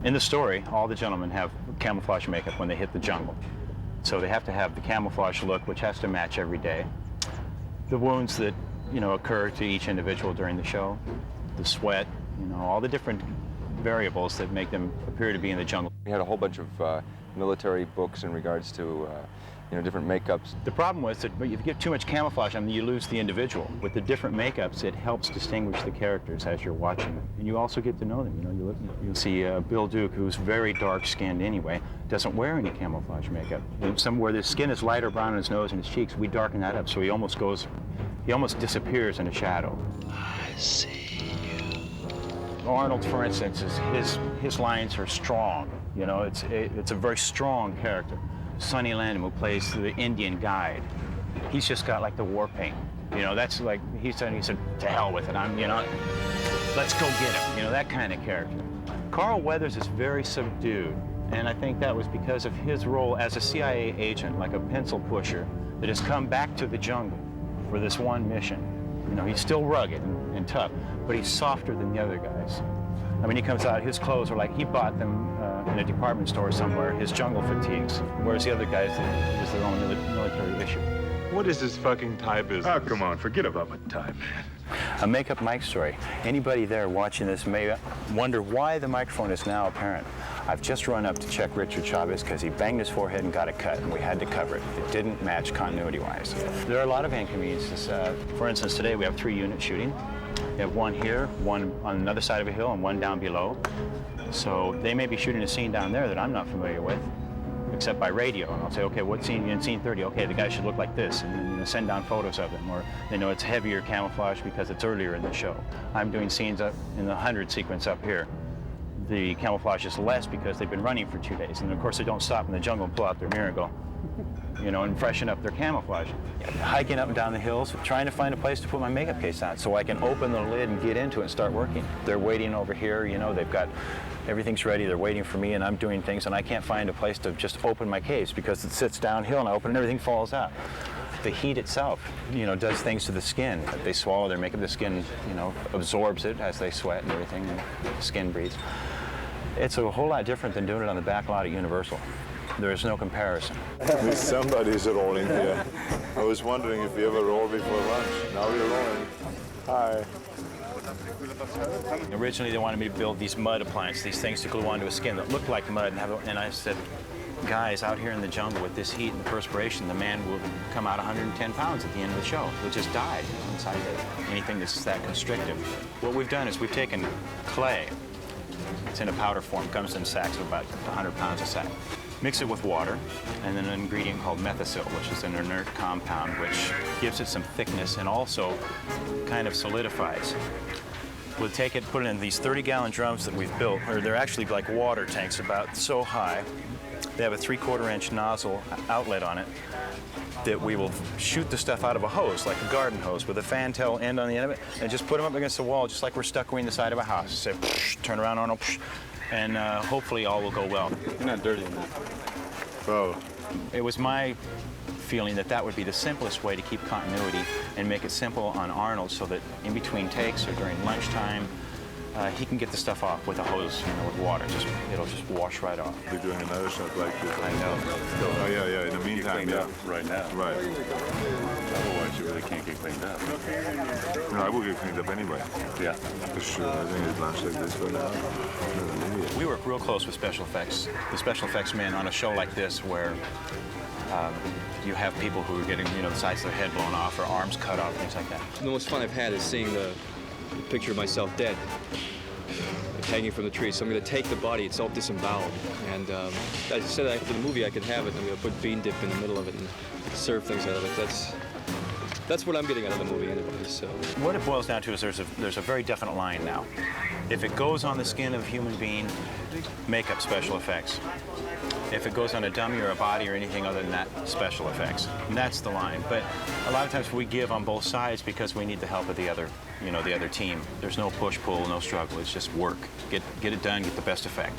In the story, all the gentlemen have camouflage makeup when they hit the jungle. So they have to have the camouflage look, which has to match every day. The wounds that, occur to each individual during the show, the sweat, all the different variables that make them appear to be in the jungle. We had a whole bunch of military books in regards to different makeups. The problem was that if you get too much camouflage on them, you lose the individual. With the different makeups, it helps distinguish the characters as you're watching them. And you also get to know them. You'll see Bill Duke, who's very dark-skinned anyway, doesn't wear any camouflage makeup. Where the skin is lighter brown on his nose and his cheeks, we darken that up, so he almost disappears in a shadow. I see you. Arnold, for instance, his lines are strong. It's a very strong character. Sonny Landham, who plays the Indian guide, he's just got like the war paint. That's like he said, to hell with it. Let's go get him. That kind of character. Carl Weathers is very subdued, and I think that was because of his role as a CIA agent, like a pencil pusher, that has come back to the jungle for this one mission. He's still rugged and tough, but he's softer than the other guys. He comes out, his clothes are like he bought them in a department store somewhere, his jungle fatigues, whereas the other guys, it's their own military issue. What is this fucking tie business? Oh, come on, forget about my tie, man. A Makeup Mike story. Anybody there watching this may wonder why the microphone is now apparent. I've just run up to check Richard Chavez because he banged his forehead and got a cut, and we had to cover it. It didn't match continuity-wise. There are a lot of inconveniences. For instance, today we have 3 units shooting. We have one here, one on another side of a hill, and one down below. So they may be shooting a scene down there that I'm not familiar with, except by radio. And I'll say, okay, what scene? In scene 30, okay, the guy should look like this, and then send down photos of him. Or they know it's heavier camouflage because it's earlier in the show. I'm doing scenes up in the 100 sequence up here. The camouflage is less because they've been running for 2 days. And of course, they don't stop in the jungle and pull out their mirror and go, and freshen up their camouflage. Hiking up and down the hills, trying to find a place to put my makeup case on so I can open the lid and get into it and start working. They're waiting over here, they've got, everything's ready, they're waiting for me, and I'm doing things, and I can't find a place to just open my case because it sits downhill and I open and everything falls out. The heat itself, does things to the skin. They swallow their makeup, the skin, absorbs it as they sweat and everything, and the skin breathes. It's a whole lot different than doing it on the back lot at Universal. There is no comparison. Somebody's rolling here. I was wondering if you ever roll before lunch. Now you're rolling. Hi. Originally, they wanted me to build these mud appliances, these things to glue onto a skin that looked like mud. And I said, guys, out here in the jungle with this heat and the perspiration, the man will come out 110 pounds at the end of the show. He'll just die inside anything that's that constrictive. What we've done is we've taken clay. It's in a powder form, comes in sacks of about 100 pounds a sack. Mix it with water, and then an ingredient called methacil, which is an inert compound, which gives it some thickness and also kind of solidifies. We'll take it, put it in these 30-gallon drums that we've built, or they're actually like water tanks about so high. They have a 3/4-inch nozzle outlet on it that we will shoot the stuff out of a hose, like a garden hose, with a fantail end on the end of it, and just put them up against the wall, just like we're stuccoing the side of a house. Say, turn around, Arnold, and hopefully all will go well. You're not dirty enough. Bro. It was my feeling that that would be the simplest way to keep continuity and make it simple on Arnold so that in between takes or during lunchtime, he can get the stuff off with a hose, with water. It'll just wash right off. We're doing another shot like this. I know. Oh, yeah. In the meantime, yeah. Right now. Right. Otherwise, you really can't get cleaned up. No, I will get cleaned up anyway. Yeah. For sure. I think it's lunch like this for now. We work real close with special effects. The special effects men on a show like this where you have people who are getting, the sides of their head blown off or arms cut off, things like that. The most fun I've had is seeing the picture of myself dead, hanging from the tree. So I'm going to take the body itself disemboweled. And as I said, after the movie, I could have it. I'm going to put bean dip in the middle of it and serve things out of it. That's what I'm getting out of the movie anyway. So what it boils down to is there's a very definite line now. If it goes on the skin of a human being, makeup special effects. If it goes on a dummy or a body or anything other than that, special effects. And that's the line. But a lot of times we give on both sides because we need the help of the other, the other team. There's no push-pull, no struggle. It's just work. Get it done, get the best effect.